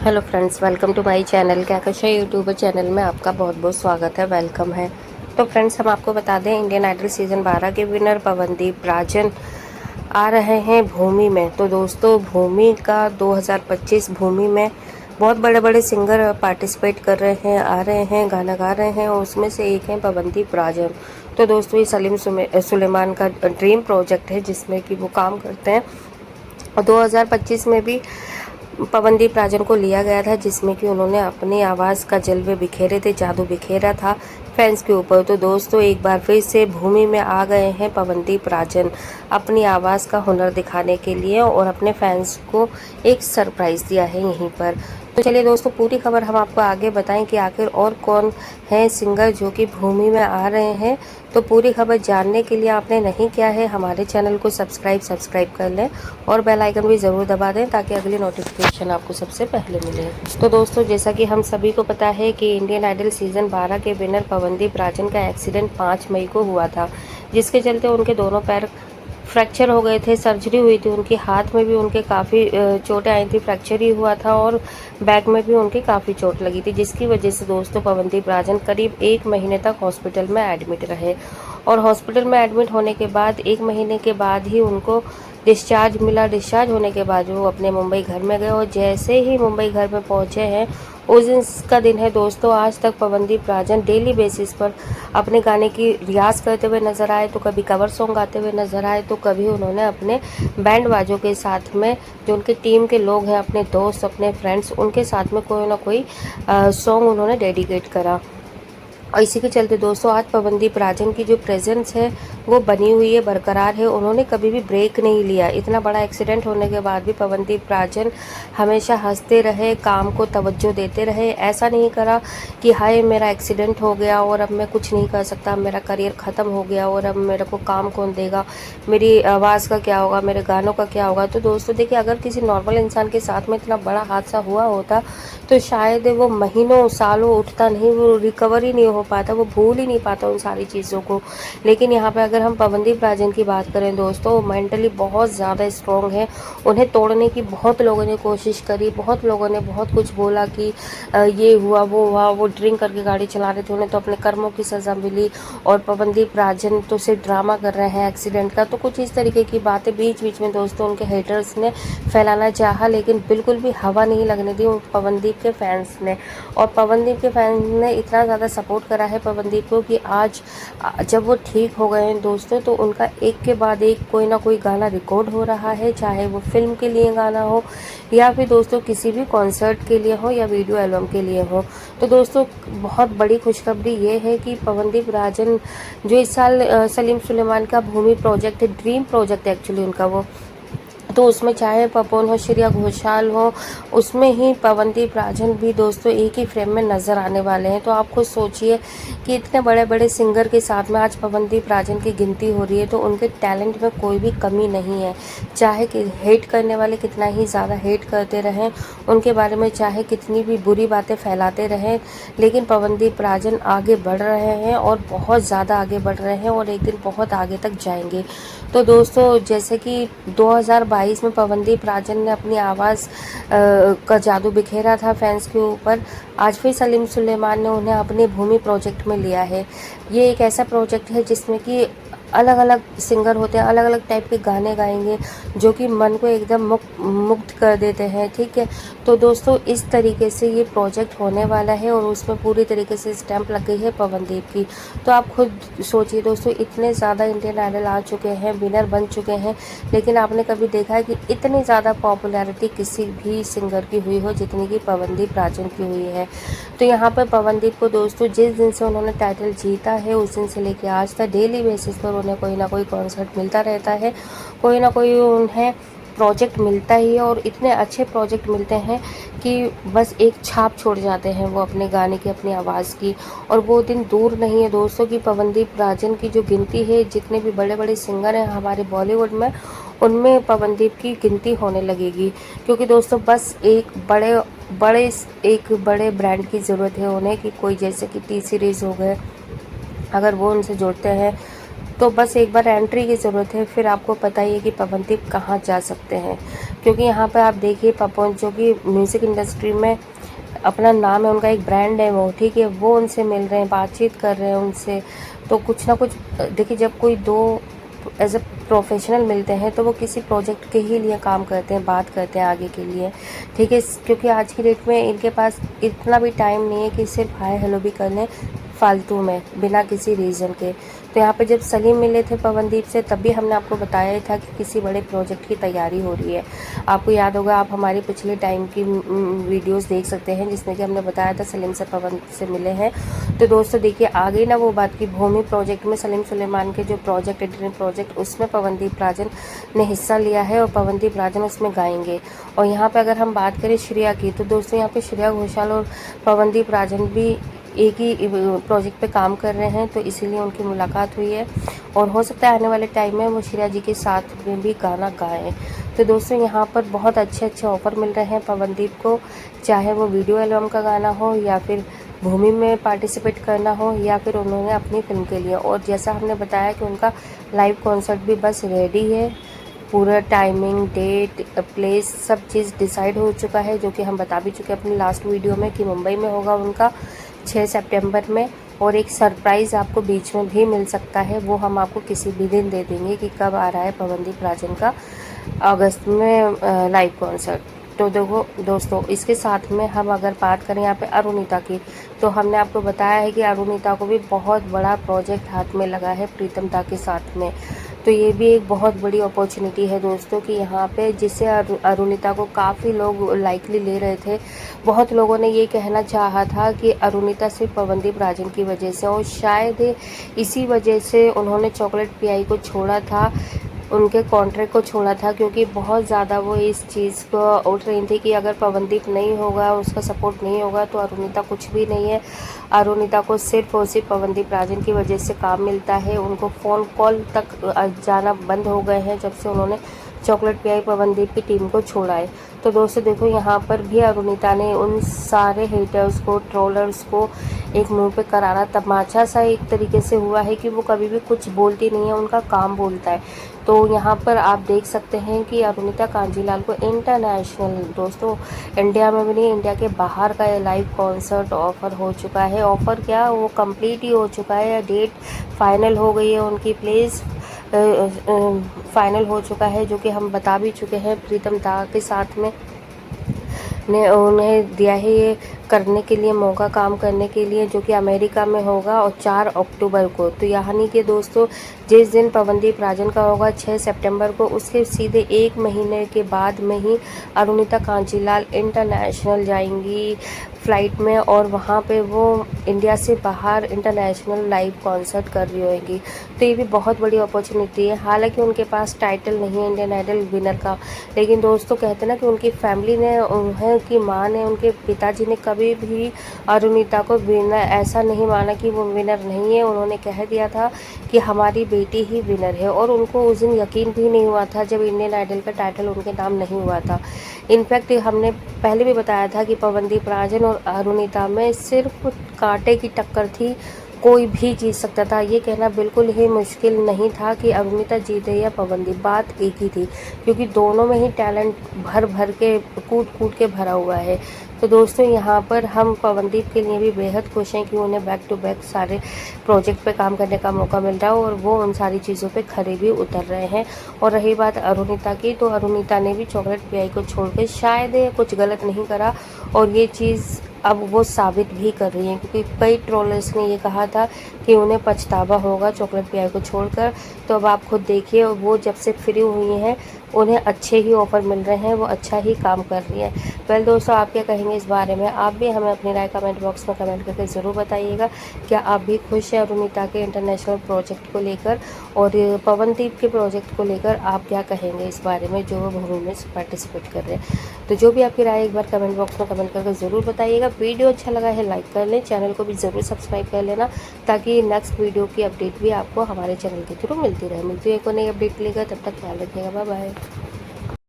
Hello friends, welcome to my channel. Kahkasha YouTuber channel में आपका बहुत बहुत स्वागत है, वेलकम है। तो फ्रेंड्स, हम आपको बता दें, इंडियन आइडल सीज़न 12 के विनर पवनदीप राजन आ रहे हैं भूमि में। तो दोस्तों, भूमि का 2025 भूमि में बहुत बड़े बड़े सिंगर पार्टिसिपेट कर रहे हैं, आ रहे हैं, गाना गा रहे हैं, और उसमें से एक है पवनदीप राजन। तो दोस्तों, ये सलीम सुलेमान का ड्रीम प्रोजेक्ट है जिसमें कि वो काम करते हैं। और 2025 में भी पवनदीप राजन को लिया गया था, जिसमें कि उन्होंने अपनी आवाज़ का जलवे बिखेरे थे, जादू बिखेरा था फैंस के ऊपर। तो दोस्तों, एक बार फिर से भूमि में आ गए हैं पवनदीप राजन अपनी आवाज़ का हुनर दिखाने के लिए, और अपने फैंस को एक सरप्राइज़ दिया है यहीं पर। तो चलिए दोस्तों, पूरी खबर हम आपको आगे बताएं कि आखिर और कौन है सिंगर जो कि भूमि में आ रहे हैं। तो पूरी खबर जानने के लिए आपने नहीं किया है हमारे चैनल को सब्सक्राइब कर लें, और बेल आइकन भी ज़रूर दबा दें ताकि अगली नोटिफिकेशन आपको सबसे पहले मिले। तो दोस्तों, जैसा कि हम सभी को पता है कि इंडियन आइडल सीज़न 12 के विनर पवनदीप राजन का एक्सीडेंट 5 मई को हुआ था, जिसके चलते उनके दोनों पैर फ्रैक्चर हो गए थे, सर्जरी हुई थी उनकी। हाथ में भी उनके काफ़ी चोटें आई थी, फ्रैक्चर ही हुआ था, और बैक में भी उनकी काफ़ी चोट लगी थी, जिसकी वजह से दोस्तों पवनदीप राजन करीब 1 महीने तक हॉस्पिटल में एडमिट रहे। और हॉस्पिटल में एडमिट होने के बाद 1 महीने के बाद ही उनको डिस्चार्ज मिला। डिस्चार्ज होने के बाद वो अपने मुंबई घर में गए, और जैसे ही मुंबई घर में पहुंचे हैं, उस दिन का दिन है दोस्तों। आज तक पवनदीप राजन डेली बेसिस पर अपने गाने की रियाज करते हुए नज़र आए, तो कभी कवर सॉन्ग गाते हुए नज़र आए, तो कभी उन्होंने अपने बैंड बाजों के साथ में, जो उनके टीम के लोग हैं, अपने दोस्त, अपने फ्रेंड्स, उनके साथ में कोई ना कोई सॉन्ग उन्होंने डेडिकेट करा। और इसी के चलते दोस्तों, आज पवनदीप राजन की जो प्रेजेंस है वो बनी हुई है, बरकरार है। उन्होंने कभी भी ब्रेक नहीं लिया। इतना बड़ा एक्सीडेंट होने के बाद भी पवनदीप राजन हमेशा हंसते रहे, काम को तवज्जो देते रहे। ऐसा नहीं करा कि हाय मेरा एक्सीडेंट हो गया और अब मैं कुछ नहीं कर सकता, मेरा करियर ख़त्म हो गया और अब मेरे को काम कौन देगा, मेरी आवाज़ का क्या होगा, मेरे गानों का क्या होगा। तो दोस्तों देखिए, अगर किसी नॉर्मल इंसान के साथ में इतना बड़ा हादसा हुआ होता तो शायद वो महीनों सालों उठता नहीं, वो रिकवर ही नहीं हो पाता, वो भूल ही नहीं पाता उन सारी चीज़ों को। लेकिन यहाँ पे अगर हम पवनदीप राजन की बात करें दोस्तों, मेंटली बहुत ज़्यादा स्ट्रॉन्ग है। उन्हें तोड़ने की बहुत लोगों ने कोशिश करी, बहुत लोगों ने बहुत कुछ बोला कि ये हुआ वो हुआ, वो ड्रिंक करके गाड़ी चला रहे थे, उन्हें तो अपने कर्मों की सज़ा मिली, और पवनदीप राजन तो सिर्फ ड्रामा कर रहे हैं एक्सीडेंट का। तो कुछ इस तरीके की बातें बीच बीच में दोस्तों उनके हेटर्स ने फैलाना चाहा, लेकिन बिल्कुल भी हवा नहीं लगने दी पवनदीप के फैंस ने। और पवनदीप के फैंस ने इतना ज़्यादा सपोर्ट करा है पवनदीप को कि आज जब वो ठीक हो गए हैं दोस्तों, तो उनका एक के बाद एक कोई ना कोई गाना रिकॉर्ड हो रहा है, चाहे वो फिल्म के लिए गाना हो या फिर दोस्तों किसी भी कॉन्सर्ट के लिए हो या वीडियो एल्बम के लिए हो। तो दोस्तों, बहुत बड़ी खुशखबरी ये है कि पवनदीप राजन जो इस साल सलीम सुलेमान का भूमि प्रोजेक्ट है, ड्रीम प्रोजेक्ट एक्चुअली उनका वो, तो उसमें चाहे पवन हो, श्रेया घोषाल हो, उसमें ही पवनदीप राजन भी दोस्तों एक ही फ्रेम में नज़र आने वाले हैं। तो आप खुद सोचिए कि इतने बड़े बड़े सिंगर के साथ में आज पवनदीप राजन की गिनती हो रही है, तो उनके टैलेंट में कोई भी कमी नहीं है। चाहे कि हेट करने वाले कितना ही ज़्यादा हेट करते रहें, उनके बारे में चाहे कितनी भी बुरी बातें फैलाते रहें, लेकिन पवनदीप राजन आगे बढ़ रहे हैं, और बहुत ज़्यादा आगे बढ़ रहे हैं, और एक दिन बहुत आगे तक जाएंगे। तो दोस्तों, जैसे कि 2022 में पवनदीप राजन ने अपनी आवाज़ का जादू बिखेरा था फैंस के ऊपर, आज फिर सलीम सुलेमान ने उन्हें अपने भूमि प्रोजेक्ट में लिया है। ये एक ऐसा प्रोजेक्ट है जिसमें कि अलग अलग सिंगर होते हैं, अलग अलग टाइप के गाने गाएंगे जो कि मन को एकदम मुग्ध कर देते हैं, ठीक है। तो दोस्तों, इस तरीके से ये प्रोजेक्ट होने वाला है, और उसमें पूरी तरीके से स्टैंप लग गई है पवनदीप की। तो आप खुद सोचिए दोस्तों, इतने ज़्यादा इंडियन आइडल आ चुके हैं, विनर बन चुके हैं, लेकिन आपने कभी देखा है कि इतनी ज़्यादा पॉपुलैरिटी किसी भी सिंगर की हुई हो जितनी कि पवनदीप राजन की हुई है। तो यहाँ पर पवनदीप को दोस्तों जिस दिन से उन्होंने टाइटल जीता है, उस दिन से लेकर आज तक डेली बेसिस पर उन्हें कोई ना कोई कॉन्सर्ट मिलता रहता है, कोई ना कोई उन्हें प्रोजेक्ट मिलता ही है, और इतने अच्छे प्रोजेक्ट मिलते हैं कि बस एक छाप छोड़ जाते हैं वो अपने गाने की, अपनी आवाज़ की। और वो दिन दूर नहीं है दोस्तों कि पवनदीप राजन की जो गिनती है, जितने भी बड़े बड़े सिंगर हैं हमारे बॉलीवुड में, उनमें पवनदीप की गिनती होने लगेगी। क्योंकि दोस्तों, बस एक बड़े ब्रांड की ज़रूरत है उन्हें, कि कोई जैसे कि टी सीरीज़ हो गए, अगर वो उनसे जुड़ते हैं तो बस एक बार एंट्री की ज़रूरत है, फिर आपको पता ही है कि पवनदीप कहाँ जा सकते हैं। क्योंकि यहाँ पर आप देखिए पवन जो कि म्यूज़िक इंडस्ट्री में अपना नाम है, उनका एक ब्रांड है वो, ठीक है, वो उनसे मिल रहे हैं, बातचीत कर रहे हैं उनसे। तो कुछ ना कुछ देखिए, जब कोई दो एज अ प्रोफेशनल मिलते हैं तो वो किसी प्रोजेक्ट के ही लिए काम करते हैं, बात करते हैं आगे के लिए, ठीक है। क्योंकि आज की डेट में इनके पास इतना भी टाइम नहीं है कि सिर्फ हाय हेलो भी कर लें फालतू में बिना किसी रीज़न के। तो यहाँ पे जब सलीम मिले थे पवनदीप से, तब भी हमने आपको बताया था कि किसी बड़े प्रोजेक्ट की तैयारी हो रही है। आपको याद होगा, आप हमारी पिछले टाइम की वीडियोस देख सकते हैं जिसमें कि हमने बताया था सलीम से पवन से मिले हैं। तो दोस्तों देखिए, आ गई ना वो बात की भूमि प्रोजेक्ट में सलीम सुलेमान के जो प्रोजेक्ट इंटरनेट प्रोजेक्ट, उसमें पवनदीप राजन ने हिस्सा लिया है और पवनदीप राजन उसमें गाएंगे। और यहाँ पे अगर हम बात करें श्रेया की, तो दोस्तों यहाँ पे श्रेया घोषाल और पवनदीप राजन भी एक ही प्रोजेक्ट पे काम कर रहे हैं, तो इसीलिए उनकी मुलाकात हुई है। और हो सकता है आने वाले टाइम में वो श्रेया जी के साथ में भी गाना गाएं। तो दोस्तों यहाँ पर बहुत अच्छे अच्छे ऑफ़र मिल रहे हैं पवनदीप को, चाहे वो वीडियो एल्बम का गाना हो या फिर भूमि में पार्टिसिपेट करना हो या फिर उन्होंने अपनी फिल्म के लिए। और जैसा हमने बताया कि उनका लाइव कॉन्सर्ट भी बस रेडी है, पूरा टाइमिंग, डेट, प्लेस सब चीज़ डिसाइड हो चुका है, जो कि हम बता भी चुके हैं अपनी लास्ट वीडियो में कि मुंबई में होगा उनका 6 सितंबर में। और एक सरप्राइज़ आपको बीच में भी मिल सकता है, वो हम आपको किसी भी दिन दे देंगे कि कब आ रहा है पवनदीप राजन का अगस्त में लाइव कॉन्सर्ट। तो देखो दोस्तों, इसके साथ में हम अगर बात करें यहाँ पे अरुणिता की, तो हमने आपको बताया है कि अरुणिता को भी बहुत बड़ा प्रोजेक्ट हाथ में लगा है प्रीतम दा के साथ में। तो ये भी एक बहुत बड़ी अपॉर्चुनिटी है दोस्तों कि यहाँ पे जिससे अरुणिता को काफ़ी लोग लाइकली ले रहे थे। बहुत लोगों ने ये कहना चाहा था कि अरुणिता सिर्फ पवनदीप राजन की वजह से, और शायद इसी वजह से उन्होंने चॉकलेट पीआई को छोड़ा था, उनके कॉन्ट्रैक्ट को छोड़ा था, क्योंकि बहुत ज़्यादा वो इस चीज़ को उठ रही थी कि अगर पवनदीप नहीं होगा, उसका सपोर्ट नहीं होगा तो अरुणिता कुछ भी नहीं है। अरुणिता को सिर्फ और सिर्फ पवनदीप राजन की वजह से काम मिलता है। उनको फ़ोन कॉल तक जाना बंद हो गए हैं जब से उन्होंने चॉकलेट पीआई पवनदीप की टीम को छोड़ा है। तो दोस्तों देखो, यहाँ पर भी अरुणिता ने उन सारे हेटर्स को, ट्रोलर्स को एक मुंह पे करारा तमाचा सा एक तरीके से हुआ है कि वो कभी भी कुछ बोलती नहीं है, उनका काम बोलता है। तो यहाँ पर आप देख सकते हैं कि अरुणिता कांजीलाल को इंटरनेशनल, दोस्तों इंडिया में भी नहीं, इंडिया के बाहर का लाइव कॉन्सर्ट ऑफ़र हो चुका है। ऑफ़र क्या, वो कंप्लीट ही हो चुका है, डेट फाइनल हो गई है, उनकी प्लेस फाइनल हो चुका है, जो कि हम बता भी चुके हैं। प्रीतम दा के साथ में ने उन्हें दिया है ये करने के लिए मौका, काम करने के लिए, जो कि अमेरिका में होगा और 4 अक्टूबर को। तो यानी कि दोस्तों, जिस दिन पवनदीप राजन का होगा 6 सितंबर को, उसके सीधे 1 महीने के बाद में ही अरुणिता कांजीलाल इंटरनेशनल जाएंगी फ़्लाइट में, और वहाँ पे वो इंडिया से बाहर इंटरनेशनल लाइव कॉन्सर्ट कर रही होंगी। तो ये भी बहुत बड़ी अपॉर्चुनिटी है। हालांकि उनके पास टाइटल नहीं है इंडियन आइडल विनर का, लेकिन दोस्तों कहते हैं ना कि उनकी फैमिली ने, उनकी माँ ने, उनके पिताजी ने कभी भी अरुणिता को विनर ऐसा नहीं माना कि वो विनर नहीं है। उन्होंने कह दिया था कि हमारी बेटी ही विनर है, और उनको उस दिन यकीन भी नहीं हुआ था जब इंडियन आइडल का टाइटल उनके नाम नहीं हुआ था। इनफैक्ट हमने पहले भी बताया था कि पवनदीप राजन और अरुणिता में सिर्फ कांटे की टक्कर थी, कोई भी जीत सकता था। ये कहना बिल्कुल ही मुश्किल नहीं था कि अरुणिता जीते या पवनदीप, बात एक ही थी, क्योंकि दोनों में ही टैलेंट भर भर के, कूट कूट के भरा हुआ है। तो दोस्तों यहाँ पर हम पवनदीप के लिए भी बेहद खुश हैं कि उन्हें बैक टू बैक सारे प्रोजेक्ट पे काम करने का मौका मिल रहा है, और वो उन सारी चीज़ों पे खरे भी उतर रहे हैं। और रही बात अरुणिता की, तो अरुणिता ने भी चॉकलेट पीआई को छोड़कर शायद कुछ गलत नहीं करा, और ये चीज़ अब वो साबित भी कर रही हैं, क्योंकि कई ट्रोलर्स ने ये कहा था कि उन्हें पछतावा होगा चॉकलेट पीआई को छोड़कर। तो अब आप खुद देखिए, वो जब से फ्री हुई हैं उन्हें अच्छे ही ऑफ़र मिल रहे हैं, वो अच्छा ही काम कर रही हैं। वेल दोस्तों, आप क्या कहेंगे इस बारे में? आप भी हमें अपनी राय कमेंट बॉक्स में कमेंट करके ज़रूर बताइएगा। क्या आप भी खुश हैं अरुणिता के इंटरनेशनल प्रोजेक्ट को लेकर, और पवनदीप के प्रोजेक्ट को लेकर आप क्या कहेंगे इस बारे में, जो वो भूमि में पार्टिसिपेट कर रहे हैं? तो जो भी आपकी राय एक बार कमेंट बॉक्स में कमेंट करके ज़रूर बताइएगा। वीडियो अच्छा लगा है लाइक कर लें, चैनल को भी ज़रूर सब्सक्राइब कर लेना, ताकि नेक्स्ट वीडियो की अपडेट भी आपको हमारे चैनल के थ्रू मिलती रहे। मिलती है एक और नई अपडेट लेकर, तब तक ख्याल रखिएगा, बाय बाय।